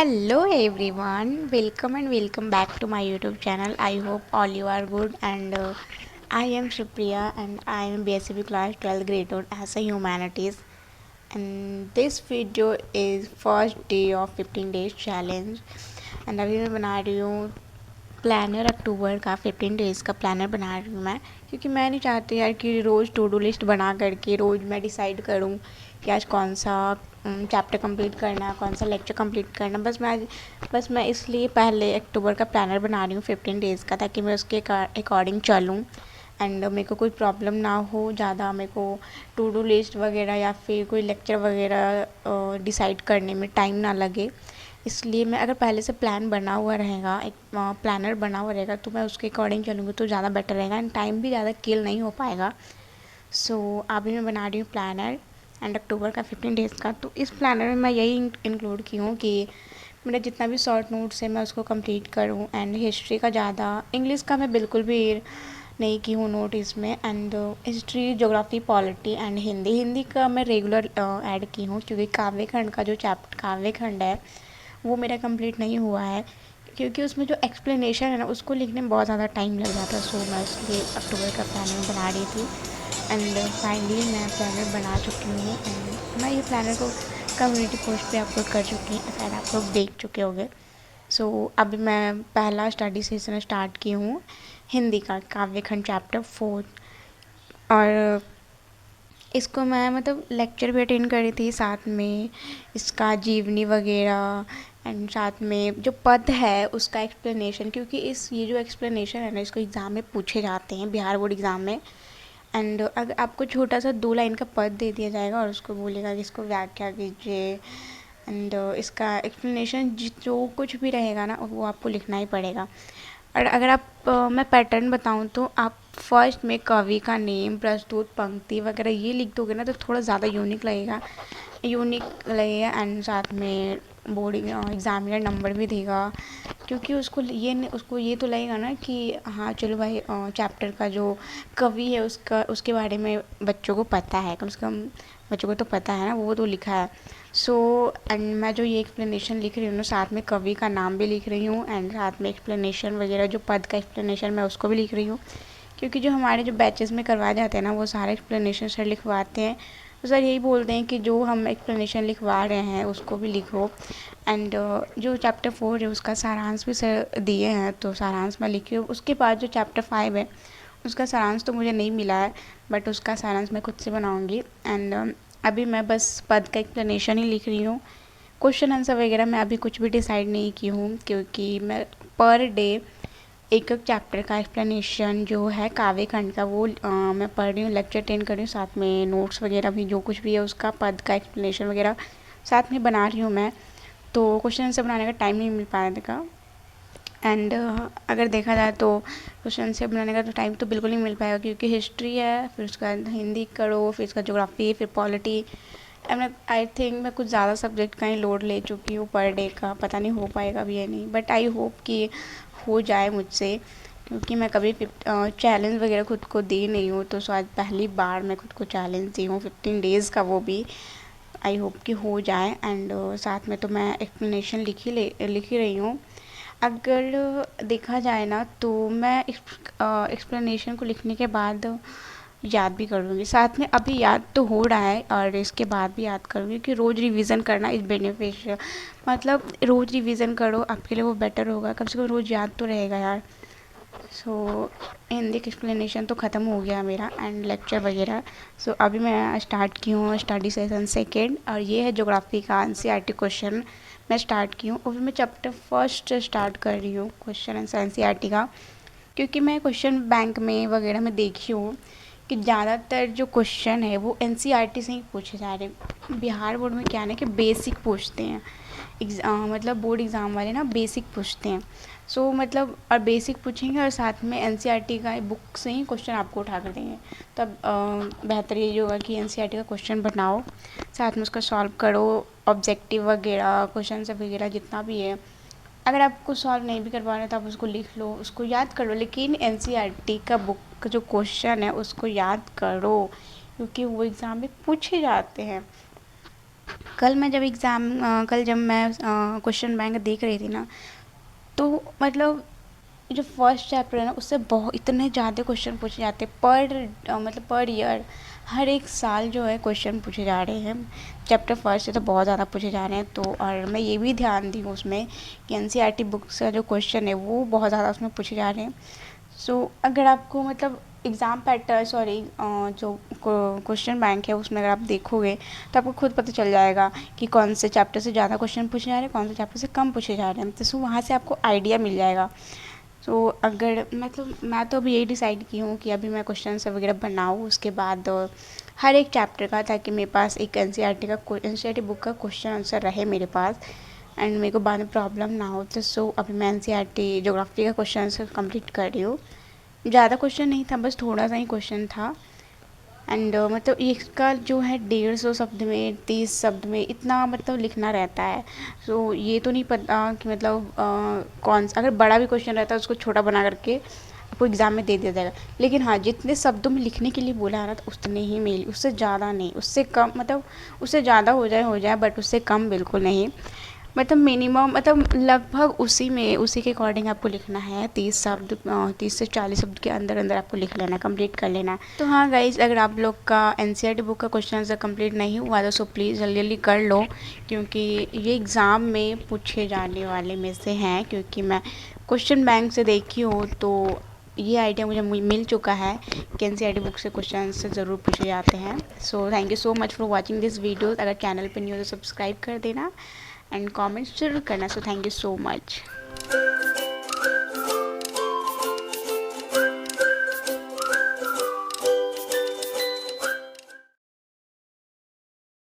Hello everyone, welcome and welcome back to my YouTube channel. I hope all you are good and I am Shripriya and I am BSc class 12th grade 2 as a humanities, and this video is first day of 15 days challenge। And अभी मैं बना रही हूँ planner, अक्टूबर का 15 days का planner बना रही हूँ मैं, क्योंकि मैं नहीं चाहती यार कि रोज़ टू डू लिस्ट बना करके रोज़ मैं डिसाइड करूँ कि आज कौन सा चैप्टर कंप्लीट करना है, कौन सा लेक्चर कंप्लीट करना। बस मैं इसलिए पहले अक्टूबर का प्लानर बना रही हूँ 15 डेज़ का, ताकि मैं उसके अकॉर्डिंग चलूँ एंड मेरे को कोई प्रॉब्लम ना हो ज़्यादा, मेरे को टू डू लिस्ट वगैरह या फिर कोई लेक्चर वगैरह डिसाइड करने में टाइम ना लगे। इसलिए मैं अगर पहले से प्लान बना हुआ रहेगा, एक प्लानर बना हुआ रहेगा, तो मैं उसके अकॉर्डिंग चलूँगी तो ज़्यादा बेटर रहेगा एंड टाइम भी ज़्यादा किल नहीं हो पाएगा। सो अभी मैं बना रही हूँ प्लानर एंड अक्टूबर का 15 डेज़ का। तो इस प्लानर में मैं यही इंक्लूड की हूँ कि मेरा जितना भी शॉर्ट नोट्स है मैं उसको कंप्लीट करूँ एंड हिस्ट्री का ज़्यादा, इंग्लिश का मैं बिल्कुल भी नहीं की हूँ नोट इसमें। And history, geography, polity and Hindi का मैं रेगुलर ऐड की हूँ, क्योंकि काव्य खंड का जो काव्य खंड है वो मेरा कंप्लीट नहीं हुआ है, क्योंकि उसमें जो एक्सप्लेनेशन है ना उसको लिखने में बहुत ज़्यादा टाइम लग जाता है। सो मैं इसलिए अक्टूबर का प्लानर बना रही थी एंड फाइनली मैं प्लानर बना चुकी हूँ एंड मैं ये प्लानर को कम्युनिटी पोस्ट पे अपलोड कर चुकी हूँ, शायद आप लोग देख चुके होंगे। सो अभी मैं पहला स्टडी सेशन स्टार्ट की हूँ हिंदी का, काव्य खंड चैप्टर 4। और इसको मैं मतलब लेक्चर भी अटेंड करी थी, साथ में इसका जीवनी वगैरह एंड साथ में जो पद है उसका एक्सप्लेनेशन, क्योंकि ये जो एक्सप्लेनेशन है ना इसको एग्ज़ाम में पूछे जाते हैं, बिहार बोर्ड एग्ज़ाम में। एंड अगर आपको छोटा सा 2 लाइन का पद दे दिया जाएगा और उसको बोलेगा कि इसको व्याख्या कीजिए एंड इसका एक्सप्लेनेशन जो कुछ भी रहेगा ना वो आपको लिखना ही पड़ेगा। और अगर आप मैं पैटर्न बताऊँ तो आप फर्स्ट में कवि का नेम, प्रस्तुत, पंक्ति वगैरह ये लिख दोगे ना तो थोड़ा ज़्यादा यूनिक लगेगा एंड साथ में बोर्ड एग्ज़ामिनर नंबर भी देगा, क्योंकि उसको ये तो लगेगा ना कि हाँ चलो भाई चैप्टर का जो कवि है उसके बारे में बच्चों को पता है, कम से कम बच्चों को तो पता है ना, वो तो लिखा है। सो एंड मैं जो ये एक्सप्लेनेशन लिख रही हूँ ना, साथ में कवि का नाम भी लिख रही हूँ एंड साथ में एक्सप्लेनेशन वगैरह जो पद का एक्सप्लेनेशन मैं उसको भी लिख रही हूँ, क्योंकि जो हमारे जो बैचेस में करवाए जाते हैं ना वो सारे एक्सप्लेनेशन सर लिखवाते हैं। तो सर यही बोलते हैं कि जो हम एक्सप्लेनेशन लिखवा रहे हैं उसको भी लिखो एंड जो चैप्टर 4 है उसका सारांश भी सर दिए हैं, तो सारांश मैं लिखी हूँ। उसके बाद जो चैप्टर 5 है उसका सारांश तो मुझे नहीं मिला है, बट उसका सारांश मैं खुद से बनाऊँगी एंड अभी मैं बस पद का एक्सप्लेनेशन ही लिख रही हूँ। क्वेश्चन आंसर वगैरह मैं अभी कुछ भी डिसाइड नहीं की हूँ, क्योंकि मैं पर डे एक चैप्टर का एक्सप्लेनेशन जो है काव्य खंड का वो मैं पढ़ रही हूँ, लेक्चर अटेंड कर रही हूँ, साथ में नोट्स वगैरह भी जो कुछ भी है उसका पद का एक्सप्लेनेशन वगैरह साथ में बना रही हूँ मैं। तो क्वेश्चन आंसर बनाने का टाइम नहीं मिल पाएगा एंड अगर देखा जाए तो क्वेश्चन आंसर बनाने का तो टाइम तो बिल्कुल नहीं मिल पाएगा, क्योंकि हिस्ट्री है, फिर उसके बाद हिंदी करो, फिर इसका ज्योग्राफी, फिर पॉलिटी एंड आई थिंक मैं कुछ ज़्यादा सब्जेक्ट का ही लोड ले चुकी हूँ पर डे का, पता नहीं हो पाएगा भी या नहीं, बट आई होप कि हो जाए मुझसे, क्योंकि मैं कभी चैलेंज वगैरह खुद को दी नहीं हूँ, तो शायद पहली बार मैं खुद को चैलेंज दी हूँ 15 डेज़ का, वो भी आई होप कि हो जाए एंड साथ में तो मैं एक्सप्लेनेशन लिख ही रही हूँ। अगर देखा जाए ना तो मैं एक्सप्लेनेशन को लिखने के बाद याद भी कर लूँगी, साथ में अभी याद तो हो रहा है और इसके बाद भी याद करूँगी कि रोज़ रिवीजन करना इज़ बेनिफिशियल, मतलब रोज़ रिवीजन करो आपके लिए वो बेटर होगा, कम से कम रोज़ याद तो रहेगा यार। सो हिंदी का एक्सप्लेनेशन तो ख़त्म हो गया मेरा एंड लेक्चर वगैरह। सो अभी मैं स्टार्ट की हूँ स्टडी सेशन सेकेंड, और ये है ज्योग्राफी का एनसीईआरटी क्वेश्चन मैं स्टार्ट की हूँ। अभी मैं चैप्टर फर्स्ट स्टार्ट कर रही हूँ क्वेश्चन आंसर एनसीईआरटी का, क्योंकि मैं क्वेश्चन बैंक में वगैरह में देखी हूँ कि ज़्यादातर जो क्वेश्चन है वो एनसीईआरटी से ही पूछे जा रहे हैं। बिहार बोर्ड में क्या है ना कि बेसिक पूछते हैं, मतलब बोर्ड एग्ज़ाम वाले ना बेसिक पूछते हैं। सो मतलब और बेसिक पूछेंगे और साथ में एनसीईआरटी का बुक से ही क्वेश्चन आपको उठा कर देंगे, तब बेहतर ये होगा कि एनसीईआरटी का क्वेश्चन बनाओ, साथ में उसका सॉल्व करो, ऑब्जेक्टिव वगैरह क्वेश्चन वगैरह जितना भी है। अगर आपको सॉल्व नहीं भी करवाना है तो आप उसको लिख लो, उसको याद कर लो, लेकिन एनसीईआरटी का बुक का जो क्वेश्चन है उसको याद करो, क्योंकि वो एग्ज़ाम में पूछे जाते हैं। कल जब मैं क्वेश्चन बैंक देख रही थी ना, तो मतलब जो फर्स्ट चैप्टर है ना उससे बहुत इतने ज़्यादा क्वेश्चन पूछे जाते हैं मतलब पर ईयर। हर एक साल जो है क्वेश्चन पूछे जा रहे हैं। चैप्टर फर्स्ट से तो बहुत ज़्यादा पूछे जा रहे हैं। तो और मैं ये भी ध्यान दी हूँ उसमें कि एनसीईआरटी बुक्स का जो क्वेश्चन है वो बहुत ज़्यादा उसमें पूछे जा रहे हैं। सो अगर आपको मतलब एग्ज़ाम पैटर्न जो क्वेश्चन बैंक है उसमें अगर आप देखोगे तो आपको खुद पता चल जाएगा कि कौन से चैप्टर से ज़्यादा क्वेश्चन पूछे जा रहे हैं, कौन से चैप्टर से कम पूछे जा रहे हैं। तो वहाँ से आपको आइडिया मिल जाएगा। सो अगर मतलब मैं तो अभी यही डिसाइड की हूँ कि अभी मैं क्वेश्चन वगैरह बनाऊँ, उसके बाद हर एक चैप्टर का, ताकि मेरे पास एक एनसीईआरटी बुक का क्वेश्चन आंसर रहे मेरे पास एंड मेरे को बाद में प्रॉब्लम ना हो। तो अभी मैं एनसीईआरटी ज्योग्राफी का क्वेश्चन आंसर कंप्लीट कर रही हूँ। ज़्यादा क्वेश्चन नहीं था, बस थोड़ा सा ही क्वेश्चन था। एंड मतलब इसका जो है 150 शब्द में 30 शब्द में इतना मतलब लिखना रहता है। सो ये तो नहीं पता कि मतलब अगर बड़ा भी क्वेश्चन रहता है उसको छोटा बना करके आपको एग्ज़ाम में दे दिया जाएगा। लेकिन हाँ, जितने शब्दों में लिखने के लिए बोला है ना तो उतने ही में, उससे ज़्यादा नहीं, उससे कम मतलब उससे ज़्यादा हो जाए बट उससे कम बिल्कुल नहीं। मतलब मिनिमम मतलब लगभग उसी के अकॉर्डिंग आपको लिखना है। 30 से 40 शब्द के अंदर अंदर आपको लिख लेना, कंप्लीट कर लेना। तो हाँ गाइज, अगर आप लोग का एनसीईआरटी बुक का क्वेश्चन आंसर कंप्लीट नहीं हुआ तो प्लीज़ जल्दी जल्दी कर लो, क्योंकि ये एग्ज़ाम में पूछे जाने वाले में से हैं। क्योंकि मैं क्वेश्चन बैंक से देखी हूँ तो ये आइडिया मुझे मिल चुका है कि एनसीईआरटी बुक से क्वेश्चन आंसर ज़रूर पूछे जाते हैं। So thank you so much for watching this video. अगर चैनल पर न्यू हो तो सब्सक्राइब कर देना एंड कमेंट्स ज़रूर करना। So thank you so much.